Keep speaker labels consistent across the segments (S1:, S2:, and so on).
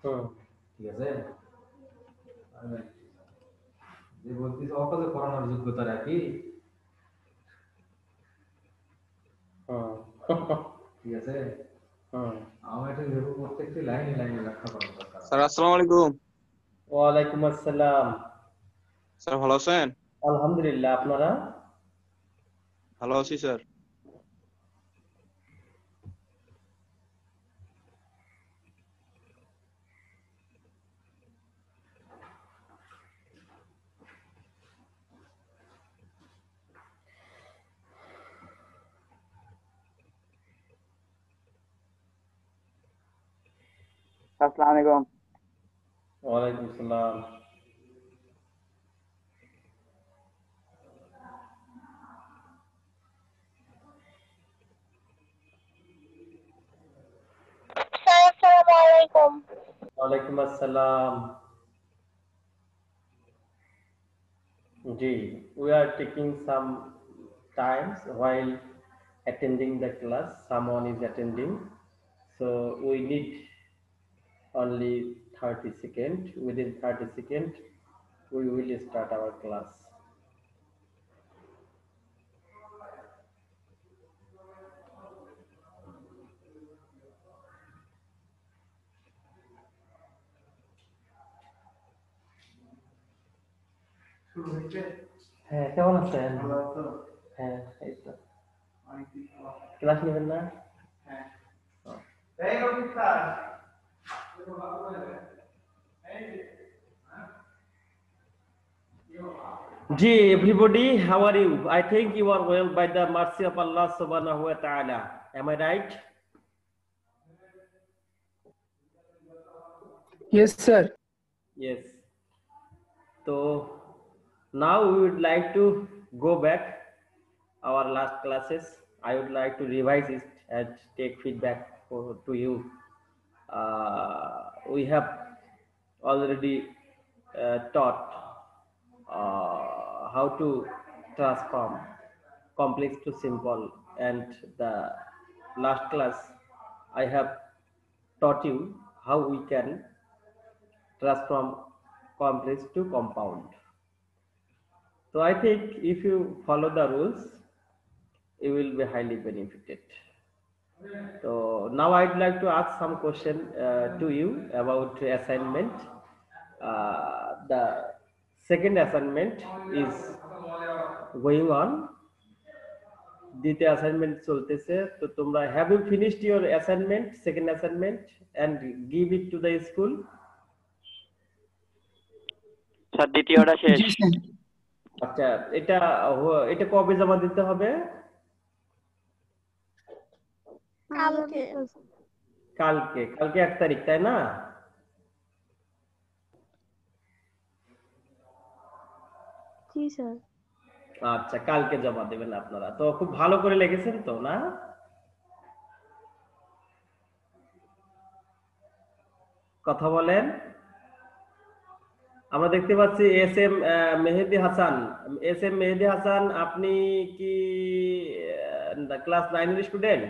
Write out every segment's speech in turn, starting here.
S1: হুম।
S2: ঠিক আছে? আমি যে বলতেছি অকলে পড়ানোর যোগ্যতা রাখি।
S1: হুম।
S2: ঠিক আছে?
S1: হুম।
S2: আমার এটা ভেবে প্রত্যেকটি লাইনে লাইনে ব্যাখ্যা করার দরকার
S3: স্যার
S2: আছে।
S3: আসসালামু আলাইকুম।
S1: ওয়ালাইকুম আসসালাম।
S3: স্যার ভালো আছেন?
S1: আলহামদুলিল্লাহ, আপনারা?
S3: ভালো আছি স্যার। আসসালামু আলাইকুম।
S1: ওয়ালাইকুম আসসালাম।
S4: আসসালামু আলাইকুম।
S1: ওয়ালাইকুম আসসালাম। Ji, we are taking some times while attending the class. Someone is attending, so we need only 30 seconds. Within 30 seconds, we will start our class.
S2: শুরু হয়েছে?
S1: হ্যাঁ, কেমন আছেন?
S2: ভালো আছো?
S1: হ্যাঁ, এই তো।
S2: অনেকদিন পর।
S1: ক্লাস নেবেন না?
S2: হ্যাঁ।
S1: ও।
S2: এই রফিক স্যার। একটু ভালো করে দেন। এই যে, হ্যাঁ?
S1: Ji, everybody, how are you? I think you are well by the mercy of Allah subhanahu wa ta'ala. Am I right?
S5: Yes, sir.
S1: Yes. So now we would like to go back our last classes. I would like to revise it and take feedback to you. We have already taught how to transform complex to simple, and the last class I have taught you how we can transform complex to compound. So I think if you follow the rules, you will be highly benefited. So now I'd like to ask some question to you about assignment. The second assignment is going on. দ্বিতীয় assignment চলতেছে, তো তোমরা have you finished your assignment, second assignment, and give it to the school?
S6: Sir দ্বিতীয়টা শেষ।
S5: জি sir.
S1: আচ্ছা, এটা এটা কবে জমা দিতে হবে?
S4: কালকে।
S1: কালকে। কালকে 1 তারিখ, তাই না?
S4: জি স্যার।
S1: আচ্ছা, কালকে জমা দেবেন আপনারা। তো খুব ভালো করে লিখেছেন তো, না? কথা বলেন। আমরা দেখতে পাচ্ছি S M Mehedi Hasan. S M Mehedi Hasan, আপনি কি ক্লাস 9 এর student?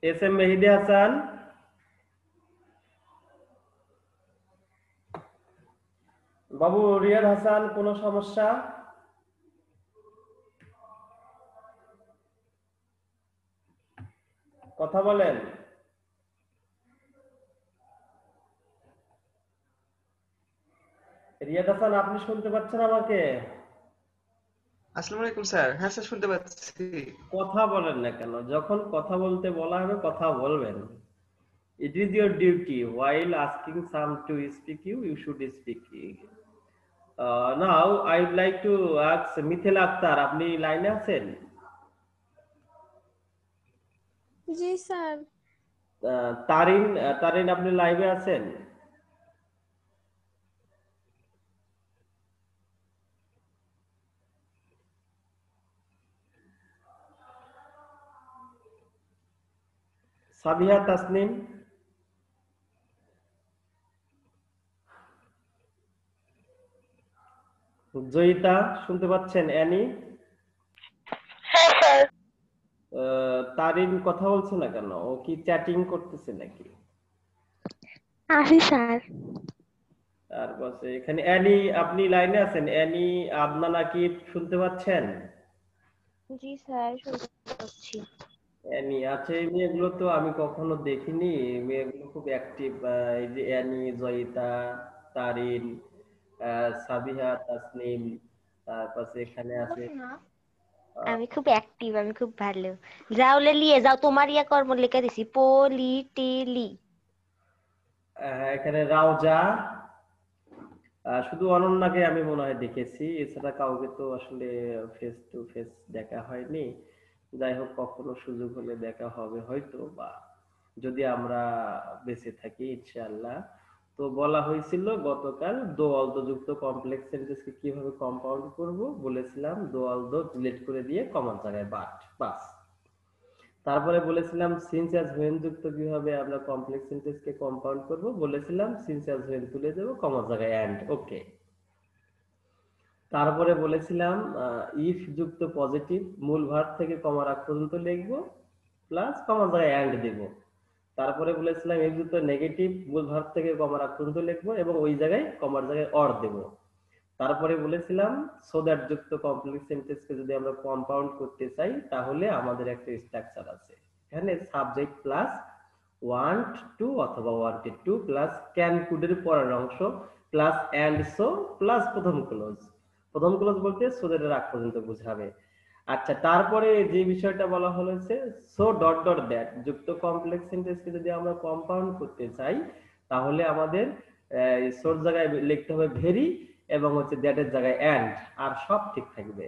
S1: S M Mehedi Hasan. বাবু রিয়াদ হাসান, কোনো সমস্যা? কথা বলেন। রিয়াদ হাসান, আপনি শুনতে পাচ্ছেন আমাকে?
S7: আসসালামু আলাইকুম স্যার। হ্যাঁ স্যার, শুনতে পাচ্ছি।
S1: কথা বলেন না কেন? যখন কথা বলতে বলা হবে কথা বলবেন। It is your duty while asking some to speak you should speak. Now I would like to ask Mithila Akter, আপনি লাইনে আছেন?
S4: জি স্যার।
S1: তারিন, তারিন আপনি লাইভে আছেন? সাবিহা তাসনিম? জয়িতা শুনতে পাচ্ছেন? অ্যানি?
S4: হ্যাঁ স্যার।
S1: তারিন কথা বলছে না কেন? ও কি চ্যাটিং করতেছে নাকি?
S4: আসি স্যার।
S1: তারপর এখানে অ্যানি, আপনি লাইনে আছেন? অ্যানি, আদনান, আকিব শুনতে পাচ্ছেন?
S4: জি স্যার, শুনতে পাচ্ছি।
S1: অ্যানি আছে। এই মেয়েগুলো তো আমি কখনো দেখিনি, এই মেয়েগুলো খুব অ্যাক্টিভ। এই যে অ্যানি, জয়িতা, তারিন, সাবিহা, তাসনিম, তারপর এখানে আছে
S5: আমি খুব অ্যাক্টিভ, আমি খুব ভালো। যাও লিয়ে যাও, তোমার ইয়া কর্ম লিখে দিছি, পলিটিলি।
S1: এখানে রাউজা, শুধু অনন্যাকে আমি মনে হয় দেখেছি, এছাড়া কাউকে তো আসলে ফেস টু ফেস দেখা হয়নি। যাই হোক, কখনো সুযোগ হলে দেখা হবে হয়তো, বা যদি আমরা বেঁচে থাকি ইনশাআল্লাহ। তো বলা হয়েছিল গতকাল দো অলদো যুক্ত কমপ্লেক্স সেন্টেন্সকে কিভাবে কম্পাউন্ড করব, বলেছিলাম দো অলদো ডিলিট করে দিয়ে কমার জায়গায় বাট, বাস। তারপরে বলেছিলাম সিন্স অ্যাজ হোয়েন যুক্ত কিভাবে আমরা কমপ্লেক্স সেন্টেন্সকে কম্পাউন্ড করব, বলেছিলাম সিন্স অ্যাজ হোয়েন তুলে দেব, কমার জায়গায় এন্ড। ওকে। তারপরে বলেছিলাম ইফ যুক্ত পজিটিভ মূল ভার্ব থেকে কমার আগ পর্যন্ত লিখবো, প্লাস কমার জায়গায় এন্ড দেব। তারপরে বলেছিলাম ইফ যুক্ত নেগেটিভ মূল ভার্ব থেকে কমার আগ পর্যন্ত লিখবো এবং ওই জায়গায় কমার জায়গায় অর দেব। তারপরে বলেছিলাম সো দ্যাট যুক্ত কমপ্লেক্স সেন্টেন্সকে যদি আমরা কম্পাউন্ড করতে চাই তাহলে আমাদের একটা স্ট্রাকচার আছে। এখানে সাবজেক্ট প্লাস ওয়ান্ট টু অথবা ওয়ান্টেড টু প্লাস ক্যান কুডের পরের অংশ প্লাস এন্ড সো প্লাস প্রথম ক্লোজ। প্রথম ক্লোজ বলতে সো দ্যাট এর আগ পর্যন্ত বোঝাবে। আচ্ছা, তারপরে যে বিষয়টা বলা হয়েছে সো ডট ডট দ্যাট যুক্ত কমপ্লেক্স সেন্টেন্সকে যদি আমরা কম্পাউন্ড করতে চাই তাহলে আমাদের সোর জায়গায় লিখতে হবে ভেরি এবং হচ্ছে দ্যাট এর জায়গায় এন্ড, আর সব ঠিক থাকবে।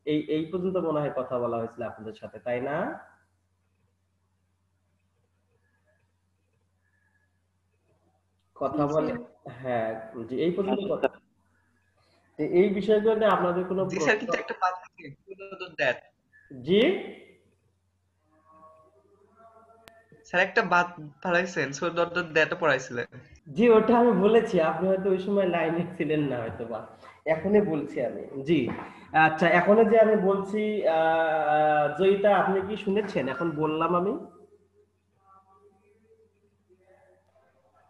S1: এই এই পর্যন্ত মনে হয় কথা বলা হয়েছিল আপনাদের সাথে, তাই না? কথা
S4: জি
S1: বলে।
S4: স্যার।
S1: হ্যাঁ, জি, এই পর্যন্ত কথা। তো এই বিষয়গুলো নিয়ে আপনাদের কোনো
S7: জি স্যার,
S1: প্রশ্ন?
S7: কিন্তু একটা বাদ আছে, দ্যাট।
S1: জি
S7: স্যার একটা বাদ ফালাইছেন, সো ডট ডট দ্যাটও পড়াইছিলেন।
S1: জি, ওটা আমি বলেছি, আপনি হয়তো ওই সময় লাইনে ছিলেন না হয়তো, বা এখনই বলছি আমি। জি, আচ্ছা, এখনো যে আমি বলছি, জয়িতা আপনি কি শুনেছেন এখন বললাম আমি?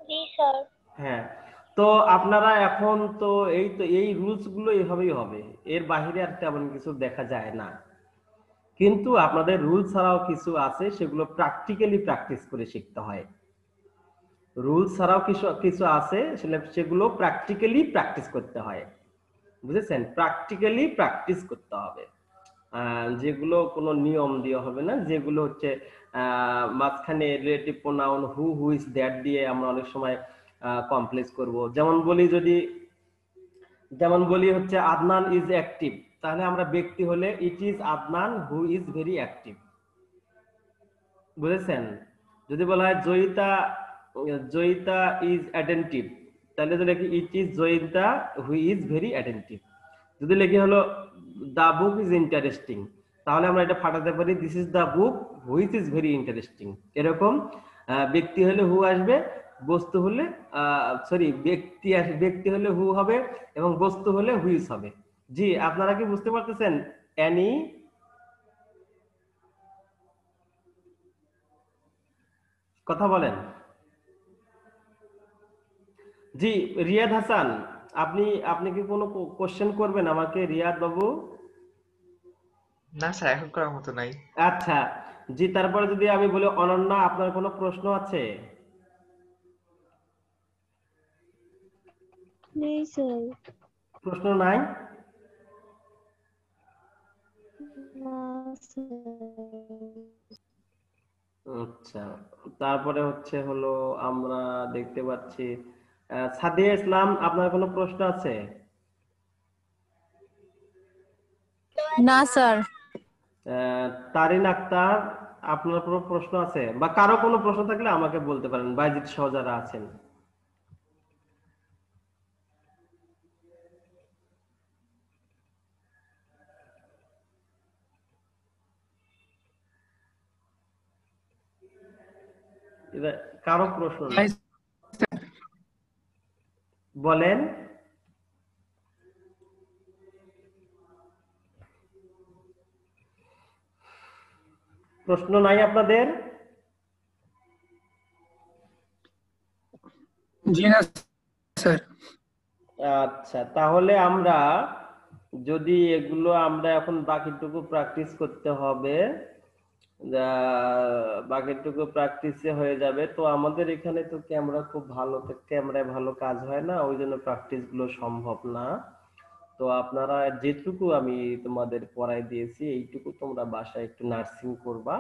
S4: জি স্যার।
S1: হ্যাঁ। তো আপনারা এখন তো এই রুলস গুলো এভাবেই হবে, এর বাইরে আর তেমন কিছু দেখা যায় না। কিন্তু আপনাদের রুল ছাড়াও কিছু আছে, সেগুলো প্র্যাকটিক্যালি প্র্যাকটিস করে শিখতে হয়। রুল ছাড়াও কিছু কিছু আছে, সেগুলো প্র্যাকটিক্যালি প্র্যাকটিস করতে হয়। বুঝেছেন? প্র্যাকটিক্যালি প্র্যাকটিস করতে হবে। যেগুলো কোনো নিয়ম দিয়ে হবে না, যেগুলো হচ্ছে মাঝখানে relative pronoun who, who is, that দিয়ে আমরা অনেক সময় কমপ্লেক্স করব। যেমন বলি হচ্ছে আদনান ইজ অ্যাক্টিভ, তাহলে আমরা ব্যক্তি হলে it is Adnan who is very active. বুঝেছেন? যদি বলা হয় জয়িতা, জয়িতা ইজ অ্যাটেন্টিভ, তাহলে যদি লিখি it is Joyita who is very attentive. যদি লিখি হলো দা বুক ইজ ইন্টারেস্টিং, তাহলে আমরা এটা ফাটাতে পারি this is the book which is very interesting. এরকম ব্যক্তি হলে হু আসবে, বস্তু হলে সরি ব্যক্তি হলে হু হবে এবং বস্তু হলে হুইচ হবে। জি, আপনারা কি বুঝতে পারতেছেন? অ্যানি, কথা বলেন। জি, রিয়াদ হাসান, আপনি আপনি কি কোনো কোশ্চেন করবেন আমাকে, রিয়াদ বাবু?
S7: না স্যার, এখন করার মতো নাই।
S1: আচ্ছা, জি, তারপরে যদি আমি বলি অনন্যা, আপনার কোনো প্রশ্ন আছে?
S4: নেই স্যার।
S1: প্রশ্ন নাই?
S4: না স্যার।
S1: আচ্ছা, তারপরে হচ্ছে হলো আমরা দেখতে পাচ্ছি সাদিয়া ইসলাম, আপনার কোনো প্রশ্ন আছে?
S8: না স্যার।
S1: তারিন আক্তার, আপনার কোনো প্রশ্ন আছে? বা কারো কোনো প্রশ্ন থাকলে আমাকে বলতে পারেন, বাইজিৎ সহ যারা আছেন। কারো প্রশ্ন নাই? বলেন। প্রশ্ন নাই আপনাদের?
S9: জি না স্যার।
S1: আচ্ছা, তাহলে আমরা যদি এগুলো আমরা এখন বাকিটুকু প্র্যাকটিস করতে হবে, বাকিটুকু প্র্যাকটিসে হয়ে যাবে। তো আমাদের এখানে তো ক্যামেরা খুব ভালো, তো ক্যামেরায় ভালো কাজ হয় না, ওই জন্য প্র্যাকটিস গুলো সম্ভব না। তো আপনারা যেটুকু আমি তোমাদের পড়াই দিয়েছি এইটুকু তোমরা বাসায় একটু নার্সিং করবা,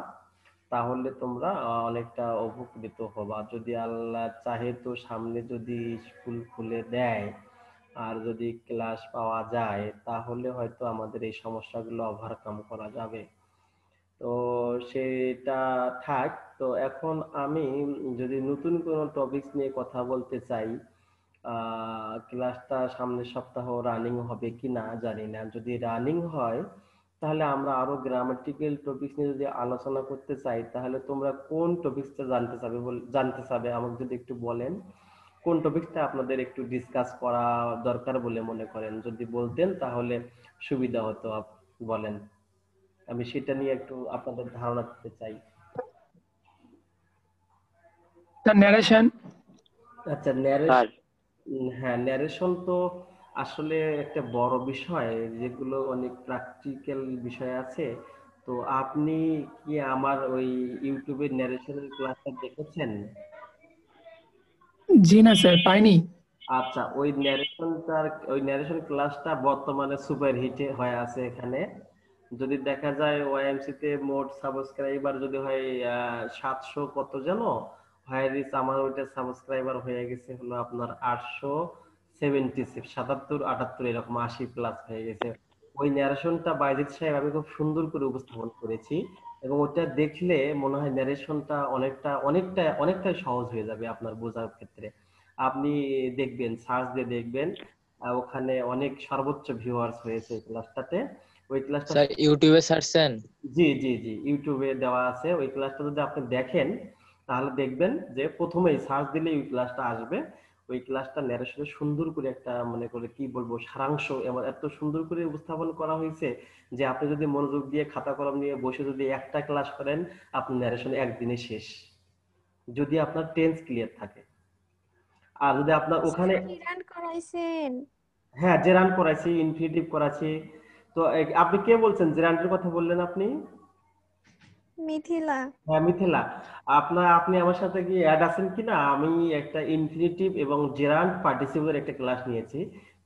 S1: তাহলে তোমরা অনেকটা উপকৃত হবা। যদি আল্লাহ চাহে তো সামনে যদি স্কুল খুলে দেয় আর যদি ক্লাস পাওয়া যায়, তাহলে হয়তো আমাদের এই সমস্যাগুলো ওভারকাম করা যাবে। তো সেটা থাক। তো এখন আমি যদি নতুন কোনো টপিকস নিয়ে কথা বলতে চাই, ক্লাসটা সামনের সপ্তাহ রানিং হবে কিনা জানি না। যদি রানিং হয় তাহলে আমরা আরো গ্রামাটিক্যাল টপিকস নিয়ে যদি আলোচনা করতে চাই, তাহলে তোমরা কোন টপিকসটা জানতে চাবে আমাকে যদি একটু বলেন। কোন টপিকটা আপনাদের একটু ডিসকাস করা দরকার বলে মনে করেন, যদি বলতেন তাহলে সুবিধা হতো। বলেন, আমি সেটা নিয়ে একটু আপনাদের ধারণা দিতে চাই।
S9: Sir narration.
S1: আচ্ছা, ন্যারেশন। হ্যাঁ, ন্যারেশন তো আসলে একটা বড় বিষয়, যেগুলো অনেক প্র্যাকটিক্যাল বিষয় আছে। তো আপনি কি আমার ওই ইউটিউবে ন্যারেশনের ক্লাসটা দেখেছেন?
S9: জি না স্যার, পাইনি।
S1: আচ্ছা, ওই ন্যারেশন ক্লাসটা বর্তমানে সুপার হিটে হয়ে আছে এখানে। যদি দেখা যায় ওয়াইএমসি তে মোট সাবস্ক্রাইবার যদি হয় 700 কত যেন হায়ারিস, আমার ওইটা সাবস্ক্রাইবার হয়ে গেছে হলো আপনার 876, 77, 78 এরকম 80 প্লাস হয়ে গেছে। ওই ন্যারেশনটা বাইজিদ সাহেব আমি খুব সুন্দর করে উপস্থাপন করেছি, এবং ওটা দেখলে মনে হয় ন্যারেশনটা অনেকটাই সহজ হয়ে যাবে আপনার বোঝার ক্ষেত্রে। আপনি দেখবেন, সার্চ দিয়ে দেখবেন, ওখানে অনেক সর্বোচ্চ ভিউয়ার্স হয়েছে এই ক্লাসটাতে। ওই ক্লাসটা
S10: স্যার ইউটিউবে সার্চেন?
S1: জি জি জি, ইউটিউবে দেওয়া আছে। ওই ক্লাসটা যদি আপনি দেখেন তাহলে দেখবেন যে প্রথমেই সার্চ দিলে ওই ক্লাসটা আসবে। ওই ক্লাসটা ন্যারেশনে সুন্দর করে একটা মনে করে কি বলবো সারাংশ এমন এত সুন্দর করে উপস্থাপন করা হয়েছে যে আপনি যদি মনোযোগ দিয়ে খাতা কলম নিয়ে বসে যদি একটা ক্লাস করেন, আপনি ন্যারেশন একদিনে শেষ, যদি আপনার টেন্স ক্লিয়ার থাকে। আর যদি আপনার ওখানে
S8: করাইছেন?
S1: হ্যাঁ, জেরান করাইছি, ইনফিনিটিভ করাইছি। তো আপনি কে বলছেন? জেরান্ডের কথা বললেন আপনি?
S8: মিথিলা।
S1: হ্যাঁ, মিথিলা। আপনি আমার সাথে কি অ্যাড আছেন কিনা? আমি একটা ইনফিনিটিভ এবং জেরান্ড পার্টিসিপের একটা ক্লাস নিয়েছি,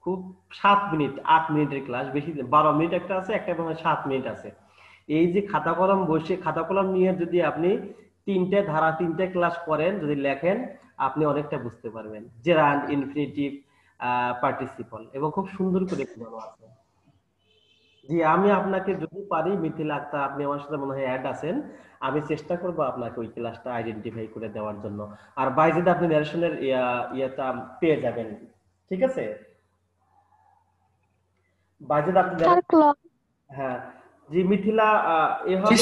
S1: খুব 7 মিনিট 8 মিনিটের ক্লাস, বেশি 12 মিনিট একটা আছে, একটা মনে হয় 7 মিনিট আছে। এই যে খাতা কলম বসে খাতা কলম নিয়ে যদি আপনি 3টে ক্লাস করেন, যদি লেখেন, আপনি অনেকটা বুঝতে পারবেন জেরান্ড, ইনফিনিটিভ, পার্টিসিপল, এবং খুব সুন্দর করে বোঝানো আছে। জি, আমি আপনাকে যদি পারি মিথিলা আক্তার, আপনি আমার সাথে মনে হয় অ্যাড আছেন, আমি চেষ্টা করব আপনাকে ওই ক্লাসটা আইডেন্টিফাই করে দেওয়ার জন্য। আর বাইজেদ আপনি ন্যারেশনের ইয়েটা পেয়ে যাবেন, ঠিক আছে? বাইজেদ আপনি হ্যাঁ। জি মিথিলা, এভাবে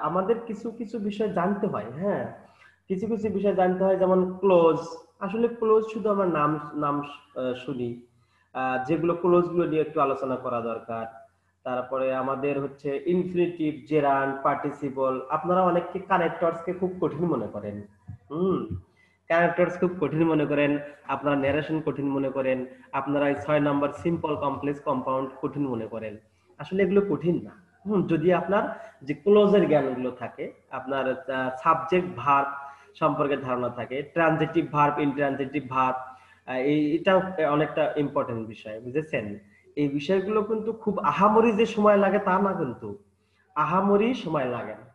S1: আমাদের কিছু কিছু বিষয় জানতে হয়। হ্যাঁ, কিছু কিছু বিষয় জানতে হয়, যেমন ক্লোজ। আসলে ক্লোজ শুধু আমরা নাম নাম শুনি, যেগুলো ক্লোজ গুলো নিয়ে একটু আলোচনা করা দরকার। তারপরে আমাদের হচ্ছে ইনফিনিটিভ, জেরান্ড, পার্টিসিপল। আপনারা অনেকে কানেক্টরস কে খুব কঠিন মনে করেন। কানেক্টরস খুব কঠিন মনে করেন, আপনারা ন্যারেশন কঠিন মনে করেন, আপনারা 6 নাম্বার সিম্পল, কমপ্লেক্স, কম্পাউন্ড কঠিন মনে করেন। আসলে এগুলো কঠিন না। যদি আপনার যে ক্লোজের জ্ঞানগুলো থাকে, আপনার সাবজেক্ট ভার্ব সম্পর্কে ধারণা থাকে, ট্রানজিটিভ ভার্ব, ইনট্রানজিটিভ ভার্ব, এটাও অনেকটা ইম্পর্টেন্ট বিষয়, বুঝেছেন? এই বিষয়গুলো কিন্তু খুব আহামরি যে সময় লাগে তা না, কিন্তু আহামরি সময় লাগে না।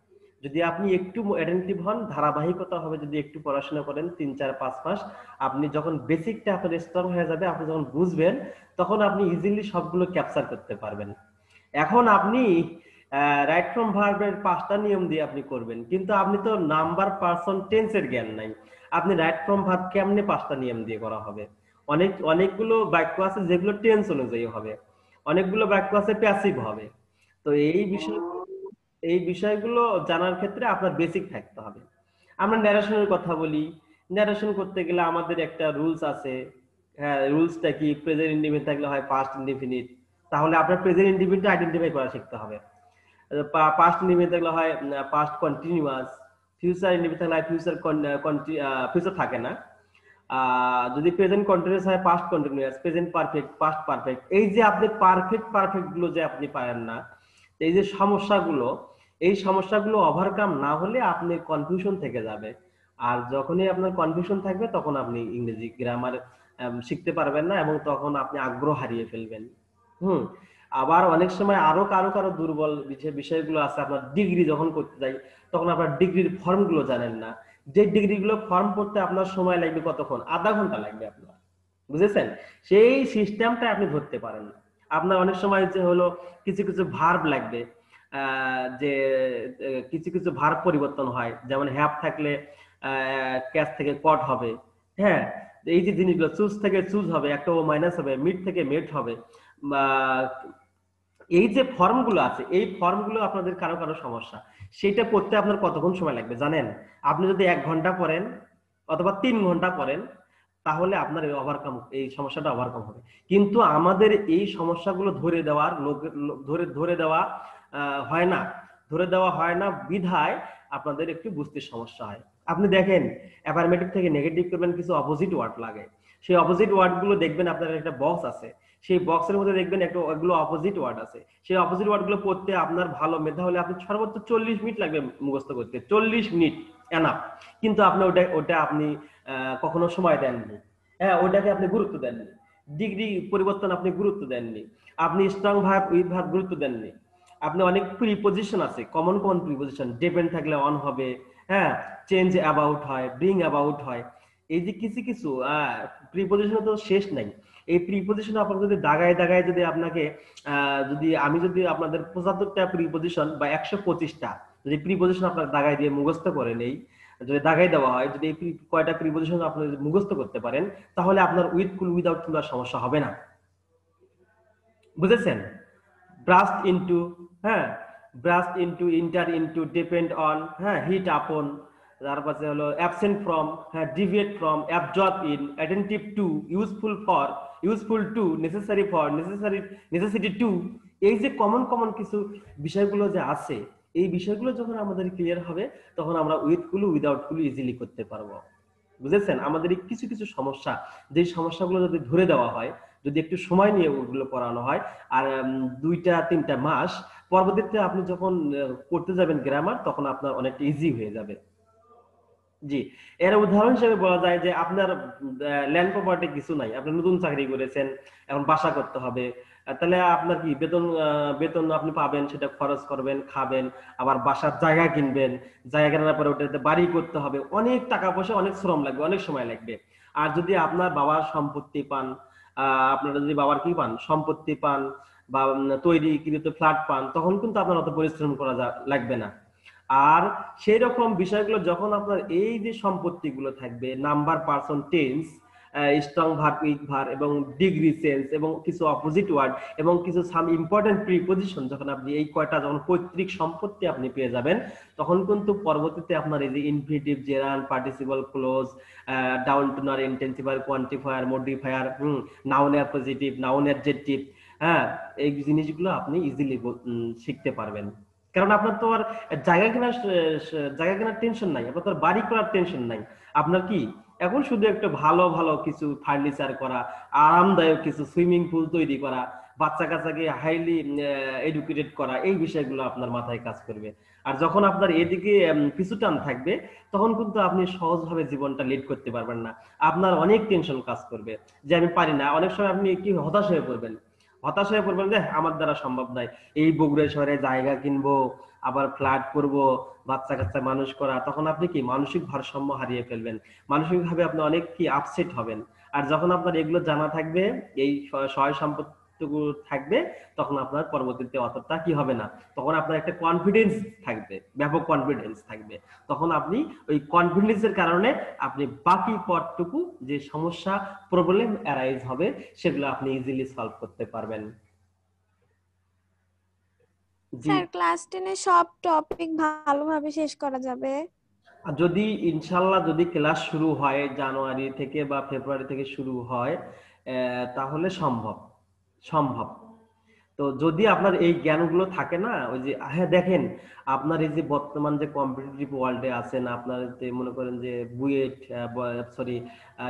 S1: যদি আপনি একটু অ্যাটেনটিভ হন, ধারাবাহিকতা হবে, যদি একটু পড়াশোনা করেন 3, 4, 5 মাস, আপনি যখন বেসিকটা আপনার স্ট্রং হয়ে যাবে, আপনি যখন বুঝবেন, তখন আপনি ইজিলি সবগুলো ক্যাপচার করতে পারবেন। এখন আপনি রাইট ফ্রম ভার্বের 5টা নিয়ম দিয়ে আপনি করবেন, কিন্তু আপনি তো নাম্বার, পারসন, টেন্সের জ্ঞান নাই। আপনি রাইট ফ্রম ভার্ব কেমনে 5টা নিয়ম দিয়ে করা হবে? অনেকগুলো বাক্য আছে যেগুলো টেন্স অনুযায়ী হবে, অনেকগুলো বাক্য আছে প্যাসিভ হবে। তো এই বিষয়গুলো জানার ক্ষেত্রে আপনার বেসিক থাকতে হবে। আমরা ন্যারেশনের কথা বলি, ন্যারেশন করতে গেলে আমাদের একটা রুলস আছে। হ্যাঁ, রুলসটা কি? প্রেজেন্ট ইনডিফিনিট থাকলে হয় পাস্ট ইনডিফিনিট, তাহলে আপনার প্রেজেন্ট ইনডিফিনিট আইডেন্টিফাই করা শিখতে হবে। পাস্ট ইনডিফিনিট থাকলে হয় পাস্ট কন্টিনিউয়াস, ফিউচার ইনডিফিনিট থাকলে ফিউচার ফিউচার থাকে না। যদি প্রেজেন্ট কন্টিনিউয়াস হয় past continuous, present perfect, past perfect. এই যে আপনি পারফেক্ট গুলো যে আপনি পারেন না, এই যে সমস্যাগুলো, এই সমস্যাগুলো ওভারকাম না হলে আপনি কনফিউশন থেকে যাবে। আর যখনই আপনার কনফিউশন থাকবে তখন আপনি ইংরেজি গ্রামার শিখতে পারবেন না এবং তখন আপনি আগ্রহ হারিয়ে ফেলবেন। আবার অনেক সময় আরো কারো দুর্বল বিষয়গুলো আছে। আপনার ডিগ্রি যখন করতে যাই তখন আপনার ডিগ্রির ফর্ম গুলো জানেন না। যে ডিগ্রি গুলো ফর্ম করতে আপনার সময় লাগবে কতক্ষণ, আধা ঘন্টা লাগবে আপনার, বুঝেছেন? সেই সিস্টেমটা আপনি ধরতে পারেন না। আপনার অনেক সময় যে হলো কিছু ভার্ব লাগবে, যে কিছু ভার্ব পরিবর্তন হয়, যেমন হ্যাভ থাকলে ক্যাচ থেকে কট হবে। হ্যাঁ, এই যে জিনিসগুলো, চুজ থেকে চুজ হবে, একটা ও মাইনাস হবে, মিট থেকে মেট হবে। এই যে ফর্মগুলো আছে, এই ফর্মগুলো আপনাদের কারো সমস্যা, সেটা করতে আপনার কতক্ষণ সময় লাগবে জানেন? আপনি যদি 1 ঘন্টা পড়েন অথবা 3 ঘন্টা পড়েন তাহলে আপনার এই সমস্যাটা ওভারকাম হবে। কিন্তু আমাদের এই সমস্যাগুলো ধরে দেওয়া হয় না বিধায় আপনাদের একটু বুঝতে সমস্যা হয়। আপনি দেখেন অ্যাফার্মেটিভ থেকে নেগেটিভ করবেন, কিছু অপোজিট ওয়ার্ড লাগে। সেই অপোজিট ওয়ার্ড গুলো দেখবেন আপনার একটা বক্স আছে, সেই বক্সের মধ্যে দেখবেন এগুলো অপোজিট ওয়ার্ড আছে। সেই অপোজিট ওয়ার্ড গুলো পড়তে আপনার ভালো মেধা হলে আপনি সর্বোচ্চ 40 মিনিট লাগবে মুখস্থ করতে, 40 মিনিট এনাফ। কিন্তু আপনি ওটা আপনি কখনো সময় দেননি। হ্যাঁ, ওটাকে আপনি গুরুত্ব দেননি। ডিগ্রি পরিবর্তন আপনি গুরুত্ব দেননি। আপনি স্ট্রং ভার্ব, উইথ ভার্ব গুরুত্ব দেননি। আপনি অনেক প্রিপজিশন আছে, কমন প্রিপজিশন, ডিপেন্ড থাকলে অন হবে, হ্যাঁ, চেঞ্জ অ্যাবাউট হয়, ব্রিং অ্যাবাউট হয়। এই যে কিছু প্রিপজিশন তো শেষ নাই। এই প্রিপজিশন আপনার যদি দাগায় যদি আপনাকে আমি যদি আপনাদের 75টা প্রিপজিশন বা 125টা যদি প্রিপজিশন আপনার দাগায় দিয়ে মুখস্থ করে নেই, যদি দাগাই দেওয়া হয়, যদি এই কয়টা প্রিপজিশন আপনি মুখস্থ করতে পারেন, তাহলে আপনার উইথ কুল উইদাউট কুল সমস্যা হবে না। বুঝেছেন? ব্রাস্ট ইনটু, হ্যাঁ, burst into, enter into, depend on, হ্যাঁ, হিট আপন, তারপর হলো অ্যাবসেন্ট ফ্রম, হ্যাঁ, deviate from, absorb in, attentive to, useful for, useful to, necessary for, necessity to. এই যে কমন কিছু বিষয়গুলো যে আছে, এই বিষয়গুলো যখন আমাদের ক্লিয়ার হবে তখন আমরা with Kullu without Kullu easily করতে পারবো। বুঝেছেন? আমাদের এই কিছু সমস্যা, যে সমস্যাগুলো যদি ধরে দেওয়া হয়, যদি একটু সময় নিয়ে ওগুলো পড়ানো হয়, আর 2-3টা মাস পরবর্তীতে আপনি যখন করতে যাবেন গ্রামার, তখন আপনার অনেকটা ইজি হয়ে যাবে। জি, এর উদাহরণ হিসেবে বলা যায় যে আপনার ল্যান্ড প্রপার্টি কিছু নাই, আপনি নতুন চাকরি করেছেন, এখন বাসা করতে হবে, তাহলে আপনার কি বেতন আপনি পাবেন, সেটা খরচ করবেন, খাবেন, আবার বাসার জায়গা কিনবেন, জায়গা কেনার পরে ওটাতে বাড়ি করতে হবে, অনেক টাকা পয়সা, অনেক শ্রম লাগবে, অনেক সময় লাগবে। আর যদি আপনার বাবার সম্পত্তি পান, আপনারা যদি বাবার কি পান, সম্পত্তি পান বা তৈরিকৃত ফ্ল্যাট পান, তখন কিন্তু আপনার অত পরিশ্রম করা লাগবে না। আর সেই রকম বিষয়গুলো যখন আপনার এই যে সম্পত্তিগুলো থাকবে, number, person, tense, strong verb, week verb এবং ডিগ্রি সেন্স এবং কিছু অপোজিট ওয়ার্ড এবং কিছু সাম ইম্পর্টেন্ট প্রিপজিশন, যখন আপনি এই কয়টা যখন পৈতৃক সম্পত্তি আপনি পেয়ে যাবেন, তখন কিন্তু পরবর্তীতে আপনার এই যে infinitive, gerund, participle close, down to নার, ইন্টেন্সিফায়ার, কোয়ান্টিফায়ার, মডিফায়ার, নাউনের পজিটিভ, নাউনের অ্যাডজেক্টিভ, হ্যাঁ, এই জিনিসগুলো আপনি ইজিলি শিখতে পারবেন। কারণ আপনার তো আর জায়গা কেনার টেনশন নাই, আপনার তো আর বাড়ি করার টেনশন নাই। আপনার কি এখন শুধু একটা ভালো কিছু ফার্নিচার করা, আরামদায়ক কিছু সুইমিং পুল তৈরি করা, বাচ্চা কাচ্চাকে হাইলি এডুকেটেড করা, এই বিষয়গুলো আপনার মাথায় কাজ করবে। আর যখন আপনার এদিকে পিছু টান থাকবে, তখন কিন্তু আপনি সহজভাবে জীবনটা লিড করতে পারবেন না। আপনার অনেক টেনশন কাজ করবে যে আমি পারি না। অনেক সময় আপনি কি হতাশ হয়ে পড়বেন যে আমার দ্বারা সম্ভব নয়, এই বগুড়া শহরে জায়গা কিনবো, আবার ফ্ল্যাট করবো, বাচ্চা কাচ্চা মানুষ করা, তখন আপনি কি মানসিক ভারসাম্য হারিয়ে ফেলবেন, মানসিকভাবে আপনি অনেক কি আপসেট হবেন। আর যখন আপনার এগুলো জানা থাকবে, এই সহায় সম্পত্তিটুকু থাকবে, তখন আপনার পরবর্তীতে অতটা কি হবে না, তখন আপনার একটা কনফিডেন্স থাকবে, ব্যাপক কনফিডেন্স থাকবে। তখন আপনি ওই কনফিডেন্সের কারণে আপনি বাকি পথটুকু যে সমস্যা, প্রবলেম অ্যারাইজ হবে, সেগুলো আপনি ইজিলি সলভ করতে পারবেন।
S8: স্যার, ক্লাস 10 এ সব টপিক ভালোভাবে শেষ করা যাবে?
S1: যদি ইনশাআল্লাহ যদি ক্লাস শুরু হয় জানুয়ারি থেকে বা ফেব্রুয়ারি থেকে শুরু হয়, তাহলে সম্ভব। তো যদি আপনার এই জ্ঞানগুলো থাকে না, ওই যে হ্যাঁ দেখেন আপনার এই যে বর্তমান যে কম্পিটিটিভ ওয়ার্ল্ডে আছেন, আপনার যে মনে করেন যে বুয়েট, সরি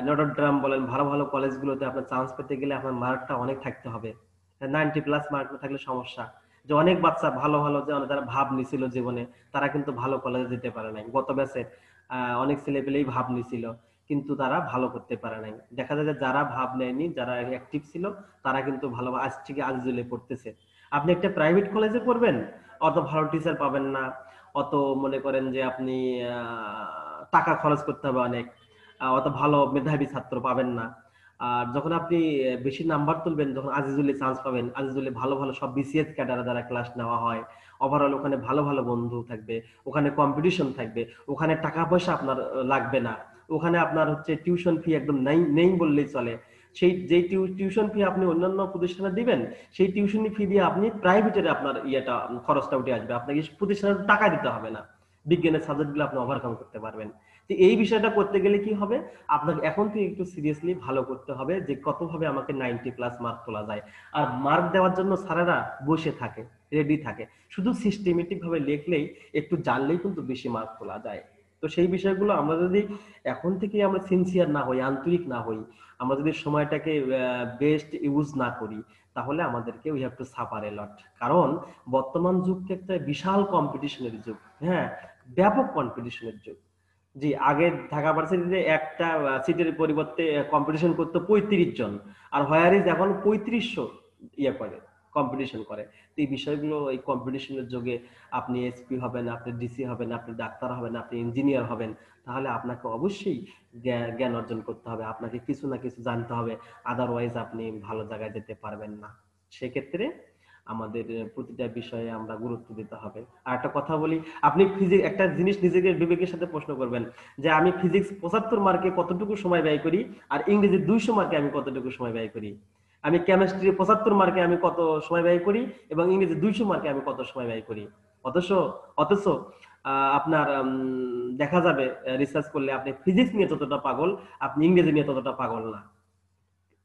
S1: নটরডেম বলেন, ভালো ভালো কলেজগুলোতে আপনার চান্স পেতে গেলে আপনার মার্কটা অনেক থাকতে হবে। 90+ মার্ক না থাকলে সমস্যা। যে অনেক বাচ্চা ভালো ভালো যে যারা ভাব নিছিল জীবনে, তারা কিন্তু ভালো কলেজে যেতে পারে নাই। গত ব্যাচে অনেক ছেলে পেলেই ভাব নিছিল, কিন্তু তারা ভালো করতে পারে নাই। দেখা যায় যে যারা ভাব নেয়নি, যারা অ্যাক্টিভ ছিল, তারা কিন্তু ভালো আজ থেকে আজিজুলে পড়তেছে। আপনি একটা প্রাইভেট কলেজে পড়বেন, অত ভালো টিচার পাবেন না, অত মনে করেন যে আপনি টাকা খরচ করতে হবে অনেক, অত ভালো মেধাবী ছাত্র পাবেন না। আর যখন আপনি বেশি নাম্বার তুলবেন, যখন আজিজুলে চান্স পাবেন, আজিজুলে ভালো ভালো সব বিসিএস ক্যাডার দ্বারা ক্লাস নেওয়া হয়, ওভারঅল ওখানে ভালো ভালো বন্ধু থাকবে, ওখানে কম্পিটিশন থাকবে, ওখানে টাকা পয়সা আপনার লাগবে না, ওখানে আপনার হচ্ছে টিউশন ফি একদম নেই নেই বললেই চলে। সেই যে টিউশন ফি আপনি অন্যান্য প্রতিষ্ঠানে দিবেন, সেই টিউশন ফি দিয়ে আপনি প্রাইভেটের আপনার ইয়েটা খরচটা উঠে আসবে, আপনাকে প্রতিষ্ঠানের টাকা দিতে হবে না, বিজ্ঞানের সাবজেক্টগুলো আপনি ওভারকাম করতে পারবেন। তো এই বিষয়টা করতে গেলে কি হবে, আপনাকে এখন থেকে একটু সিরিয়াসলি ভালো করতে হবে যে কতভাবে আমাকে 90+ মার্ক তোলা যায়। আর মার্ক দেওয়ার জন্য স্যারেরা বসে থাকে, রেডি থাকে, শুধু সিস্টেমেটিক ভাবে লিখলেই, একটু জানলেই কিন্তু বেশি মার্ক তোলা যায়। তো সেই বিষয়গুলো আমরা যদি এখন থেকে আমরা সিনসিয়ার না হই, আন্তরিক না হই, আমরা যদি সময়টাকে বেস্ট ইউজ না করি, তাহলে আমাদেরকে we have to suffer a lot. কারণ বর্তমান যুগটা একটা বিশাল কম্পিটিশনের যুগ, হ্যাঁ, ব্যাপক কম্পিটিশনের যুগ। জি, আগে ঢাকা ভার্সিটিতে একটা সিটের পরিবর্তে কম্পিটিশন করতো 35 জন, আর হোয়ার ইজ এখন 3500 ইয়ে করে, কম্পিটিশন করে। তো এই বিষয়গুলো, এই কম্পিটিশনের যুগে আপনি এসপি হবেন, আপনি ডিসি হবেন, আপনি ডাক্তার হবেন, আপনি ইঞ্জিনিয়ার হবেন, তাহলে আপনাকে অবশ্যই জ্ঞান অর্জন করতে হবে, আপনাকে কিছু না কিছু জানতে হবে, আদারওয়াইজ আপনি ভালো জায়গায় যেতে পারবেন না। সেক্ষেত্রে আমাদের প্রতিটা বিষয়ে আমরা গুরুত্ব দিতে হবে। আর একটা কথা বলি, আপনি ফিজিক্স একটা জিনিস নিজেকে বিবেকের সাথে প্রশ্ন করবেন যে আমি ফিজিক্স 75 মার্কে কতটুকু সময় ব্যয় করি, আর ইংরেজি 200 মার্কে আমি কতটুকু সময় ব্যয় করি, আমি কেমিস্ট্রি 75 মার্কে আমি কত সময় ব্যয় করি, এবং ইংরেজি 200 মার্কে আমি কত সময় ব্যয় করি। অথচ অথচ আপনার দেখা যাবে রিসার্চ করলে আপনি ফিজিক্স নিয়ে যতটা পাগল, আপনি ইংরেজি নিয়ে ততটা পাগল না।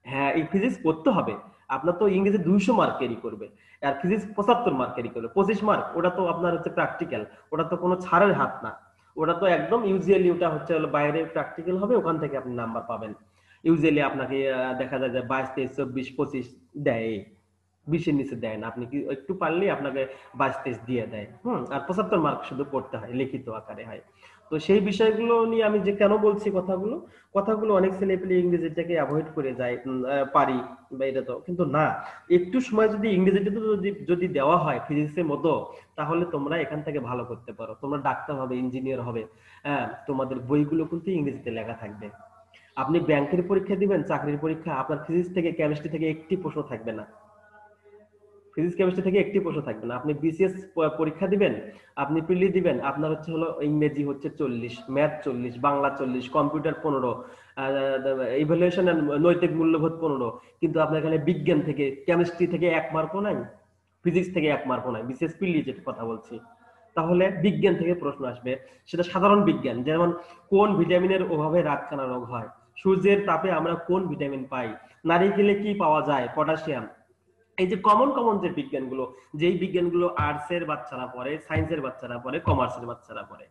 S1: হ্যাঁ, এই ফিজিক্স করতে হবে, আপনার তো ইংরেজি 200 মার্ক ক্যারি করবে, আর ফিজিক্স 75 মার্ক ক্যারি করবে, 25 মার্ক, ওটা তো আপনার হচ্ছে প্র্যাকটিক্যাল, ওটা তো কোনো ছাড়ের হাত না, ওটা তো একদম ইউজুয়ালি ওটা হচ্ছে বাইরে প্র্যাকটিক্যাল হবে, ওখান থেকে আপনি নাম্বার পাবেন। ইউজুয়ালি আপনাকে দেখা যায় যে 22, 23, 24, 25 দেয়, 20-এর নিচে দেয় না, আপনি কি একটু পারলেই আপনাকে 22, 23 দিয়ে দেয়। আর 75 মার্ক শুধু পড়তে হয়, লিখিত আকারে হয়। তো সেই বিষয়গুলো নিয়ে আমি যে কেন বলছি কথাগুলো অনেক ছেলে পেলে ইংরেজিটাকে অ্যাভয়েড করে যায়, পারি বা এটা তো, কিন্তু না, একটু সময় যদি ইংরেজিটা যদি দেওয়া হয় ফিজিক্সের মতো, তাহলে তোমরা এখান থেকে ভালো করতে পারো, তোমরা ডাক্তার হবে, ইঞ্জিনিয়ার হবে। হ্যাঁ, তোমাদের বইগুলো কিন্তু ইংরেজিতে লেখা থাকবে। আপনি ব্যাংকের পরীক্ষা দিবেন, চাকরির পরীক্ষা, আপনার ফিজিক্স থেকে কেমিস্ট্রি থেকে একটি প্রশ্ন থাকবে না, ফিজিক্স কেমিস্ট্রি থেকে একটি প্রশ্ন থাকবে না। আপনি বিসিএস পরীক্ষা দিবেন, আপনি প্রিলি দিবেন, আপনার হলো ইংরেজি হচ্ছে 40, math 40, Bangla 40, computer 15, evaluation and নৈতিক মূল্যবোধ 15, কিন্তু আপনার এখানে বিজ্ঞান থেকে, কেমিস্ট্রি থেকে 1 মার্কও নাই, ফিজিক্স থেকে 1 মার্কও নাই, বিসিএস প্রিলি যেটা কথা বলছি। তাহলে বিজ্ঞান থেকে প্রশ্ন আসবে, সেটা সাধারণ বিজ্ঞান, যেমন কোন ভিটামিনের অভাবে রাতকানা রোগ হয়, সূর্যের তাপে আমরা কোন ভিটামিন পাই, নারিকেলে কি পাওয়া যায়, পটাশিয়াম। এই যে কমন যে বিজ্ঞানগুলো, যেই বিজ্ঞানগুলো আর্টসের বাচ্চারা পড়ে, সায়েন্সের বাচ্চারা পড়ে, কমার্সের বাচ্চারা পড়ে।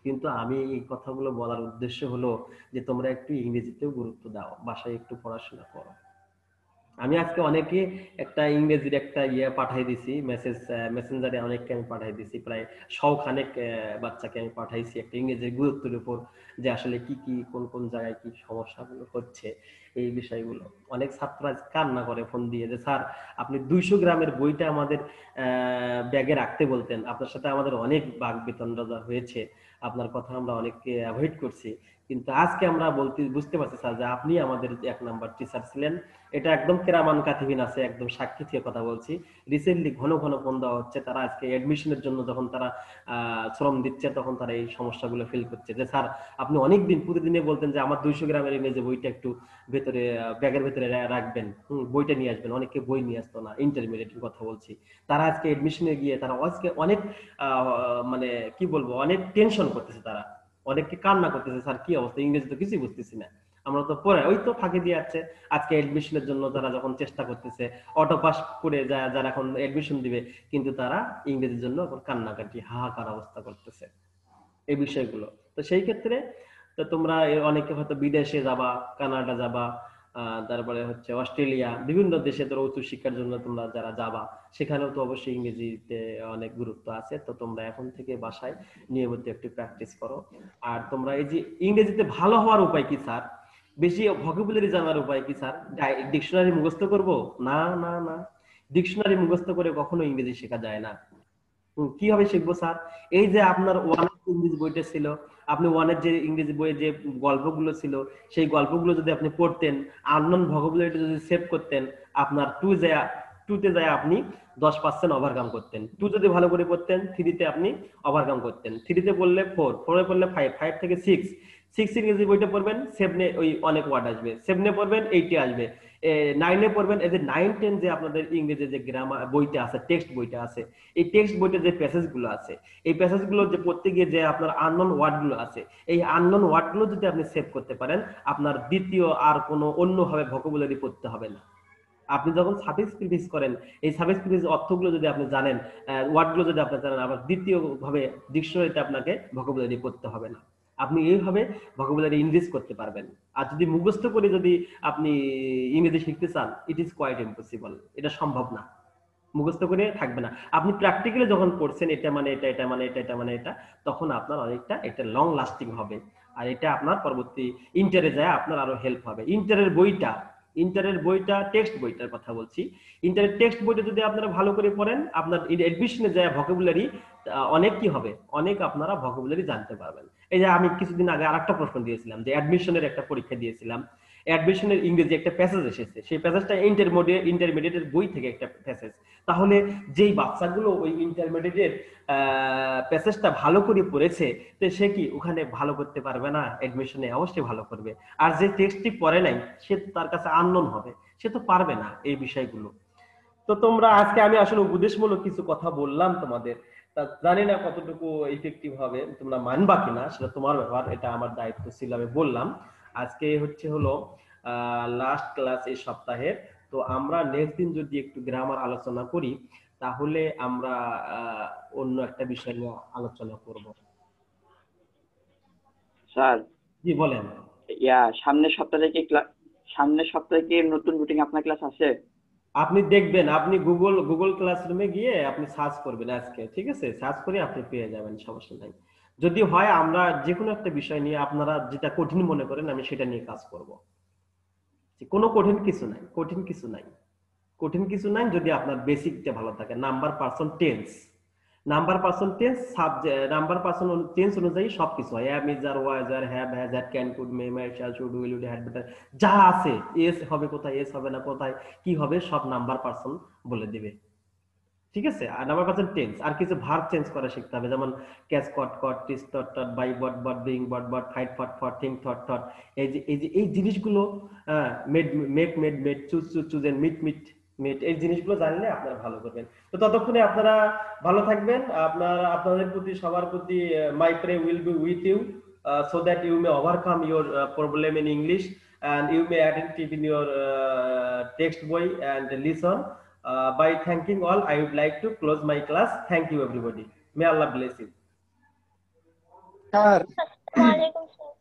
S1: কিন্তু আমি এই কথাগুলো বলার উদ্দেশ্য হলো যে তোমরা একটু ইংরেজিতেও গুরুত্ব দাও, বাসায় একটু পড়াশোনা করো। আমি আজকে অনেকে একটা ইংরেজির একটা পাঠাই দিছি, মেসেঞ্জারে অনেককে আমি পাঠাই দিছি, প্রায় 100 খানেক বাচ্চাকে আমি পাঠাইছি একটা ইংরেজির গুরুত্বের উপর, যে আসলে কি কি কোন জায়গায় কি সমস্যাগুলো হচ্ছে, এই বিষয়গুলো। অনেক ছাত্র আজ কান্না করে ফোন দিয়ে যে স্যার আপনি 200 গ্রামের বইটা আমাদের ব্যাগে রাখতে বলতেন, আপনার সাথে আমাদের অনেক বাক বিতণ্ডা হয়েছে, আপনার কথা আমরা অনেককে অ্যাভয়েড করছি, কিন্তু আজকে আমরা বুঝতে পারছি স্যার যে আপনি আমাদের 1 নাম্বার টিচার ছিলেন। এটা একদম কেরামান কাতিবিন আছে, একদম সাক্ষী থেকে কথা বলছি। রিসেন্টলি ঘন ফোন দেওয়া হচ্ছে, তারা আজকে এডমিশনের জন্য যখন তারা শ্রম দিচ্ছে, তখন তারা এই সমস্যাগুলো ফিল করছে যে স্যার আপনি অনেকদিন প্রতিদিনে বলতেন যে আমার 200 গ্রামের ইংরেজি বইটা একটু ভেতরে ব্যাগের ভেতরে রাখবেন, বইটা নিয়ে আসবেন। অনেকে বই নিয়ে আসতো না, ইন্টারমিডিয়েট কথা বলছি। তারা আজকে এডমিশনে গিয়ে তারা আজকে অনেক মানে কি বলবো, অনেক টেনশন করতেছে, তারা অনেককে কান্না করতেছে, স্যার কি অবস্থা, ইংরেজি তো কিছুই বুঝতেছি না। আমরা তো পড়ে ওই তো ফাঁকি দিয়ে যাচ্ছে। আজকে এডমিশনের জন্য তারা যখন চেষ্টা করতেছে, অটো পাস করে যারা এখন এডমিশন দিবে, কিন্তু তারা ইংরেজির জন্য এখন কান্নাকাটি হাহাকার অবস্থা করতেছে এই বিষয়গুলো। তো সেই ক্ষেত্রে তো তোমরা অনেকে হয়তো বিদেশে যাবা, কানাডা যাবা, তারপরে হচ্ছে অস্ট্রেলিয়া, বিভিন্ন দেশে তোমরা উচ্চ শিক্ষার জন্য তোমরা যারা যাবা, সেখানেও তো অবশ্যই ইংরেজিতে অনেক গুরুত্ব আছে। তো তোমরা এখন থেকে বাসায় নিয়মিত একটু প্র্যাকটিস করো। আর তোমরা এই যে ইংরেজিতে ভালো হওয়ার উপায় কি স্যার? বেশি ভোকাবুলারি জানার উপায় কি স্যার? ডিকশনারি মুখস্থ করব? না না না, ডিকশনারি মুখস্থ করে কখনো ইংরেজি শেখা যায় না। কিভাবে শিখবো স্যার? এই যে আপনার ওয়ানের ইংরেজি বইটা ছিল, আপনি ওয়ানের যে ইংরেজি বইয়ে যে গল্পগুলো ছিল, সেই গল্পগুলো যদি আপনি পড়তেন, আননোন ভোকাবুলারিটা যদি সেভ করতেন, আপনার টুতে যায় আপনি 10% ওভারকাম করতেন। 2 যদি ভালো করে পড়তেন, 3-তে আপনি ওভারকাম করতেন। 3-তে পড়লে 4, 4-এ পড়লে 5, 5 থেকে 6, 6 ইংরেজি বইটা পড়বেন, 7-এ ওই অনেক ওয়ার্ড আসবে, 7-এ পড়বেন 8-এ আসবে, 9-এ পড়বেন। এই যে 9, 10 যে আপনাদের ইংরেজি যে গ্রামার বইটা আছে, টেক্সট বইটা আছে, এই টেক্সট বইতে যে প্যাসেজগুলো আছে, এই প্যাসেজগুলো যে পড়তে গিয়ে যে আপনার আননোন ওয়ার্ডগুলো আছে, এই আননোন ওয়ার্ডগুলো যদি আপনি সেভ করতে পারেন, আপনার দ্বিতীয় আর কোনো অন্যভাবে ভোকাবুলারি পড়তে হবে না। আপনি যখন সাফিক্স প্রিফিক্স করেন, এই সাফিক্স প্রিফিক্স অর্থগুলো যদি আপনি জানেন, ওয়ার্ডগুলো যদি আপনি জানেন, আবার দ্বিতীয় ভাবে ডিকশনারিতে আপনাকে ভোকাবুলারি পড়তে হবে না। আপনি এইভাবে ভোকাবুলারি ইনক্রিজ করতে পারবেন। আর যদি মুখস্থ করে যদি আপনি ইংরেজি শিখতে চান, ইট ইজ কোয়াইট ইম্পসিবল, এটা সম্ভব না। মুখস্থ করে থাকবে না। আপনি প্র্যাকটিক্যালি যখন পড়ছেন, এটা মানে এটা, এটা মানে এটা, এটা মানে এটা, তখন আপনার অনেকটা এটা লং লাস্টিং হবে। আর এটা আপনার পরবর্তী ইন্টারে যায় আপনার আরো হেল্প হবে। ইন্টারের বইটা টেক্সট বইটার কথা বলছি। ইন্টারের টেক্সট বইটা যদি আপনারা ভালো করে পড়েন, আপনার এডমিশনে যায় ভোকাবুলারি অনেক কি হবে, অনেক আপনারা ভোকাবুলারি জানতে পারবেন। এই যে আমি কিছুদিন আগে আরেকটা প্রশ্ন দিয়েছিলাম, যে অ্যাডমিশনের একটা পরীক্ষা দিয়েছিলাম, অ্যাডমিশনের ইংরেজি একটা প্যাসেজ এসেছে, সেই প্যাসেজটা ইন্টারমিডিয়েটের বই থেকে একটা প্যাসেজ। তাহলে যেই বাচ্চাগুলো ওই ইন্টারমিডিয়েটের প্যাসেজটা ভালো করে পড়েছে, তো সে কি ওখানে ভালো করতে পারবে না? অ্যাডমিশনে অবশ্যই ভালো করবে। আর যে টেক্সটটি পড়ে নাই, সে তার কাছে আননোন হবে, সে তো পারবে না এই বিষয়গুলো। তো তোমরা আজকে আমি আসলে উপদেশমূলক কিছু কথা বললাম তোমাদের, তা জানি না কতটুকু ইফেক্টিভ হবে, তোমরা মানবা কিনা সেটা তোমার ব্যাপার, এটা আমার দায়িত্ব ছিল, আমি বললাম। আজকে হলো লাস্ট ক্লাস এই সপ্তাহের। তো আমরা নেক্সট দিন যদি একটু গ্রামার আলোচনা করি, তাহলে আমরা অন্য একটা বিষয় নিয়ে আলোচনা করব।
S6: স্যার,
S1: জি বলেন।
S6: সামনের সপ্তাহে কি নতুন রুটিন আপনার ক্লাস আছে?
S1: আপনি দেখবেন, আপনি গুগল ক্লাসরুমে গিয়ে আপনি সার্চ করবেন আজকে, ঠিক আছে? সার্চ করে আপনি পেয়ে যাবেন, সমস্যা নাই। যদি হয় আমরা যে কোনো একটা বিষয় নিয়ে, আপনারা যেটা কঠিন মনে করেন, আমি সেটা নিয়ে কাজ করব। কোনো কঠিন কিছু নাই যদি আপনার বেসিকটা ভালো থাকে। নাম্বার পার্সন টেন্স অনুযায়ী সবকিছু হয়। Am is are was are have has had can could may might shall should will would had better, যা আছে, এস হবে কোথায়, এস হবে না কোথায়, কি হবে, সব নাম্বার পার্সন বলে দিবে, ঠিক আছে? আর নাম্বার পার্সন টেন্স, আর কিছু ভার্ব চেঞ্জ করা শিখতে হবে, যেমন catch caught caught, teach taught taught, buy bought bought, bring brought brought, fight fought fought, think thought thought, এই জিনিসগুলো, made make made made, choose choose chosen, meet meet meet, এই জিনিসগুলো জানলে আপনারা ভালো করবেন। তো ততক্ষণে আপনারা ভালো থাকবেন। আপনাদের প্রতি, সবার প্রতি, my pray will be with you, so that you may overcome your problem in English and you may attentive in your text boy and listen. By thanking all, I would like to close my class. Thank you everybody. May Allah bless you.
S9: Sir
S4: ওয়ালাইকুম আসসালাম।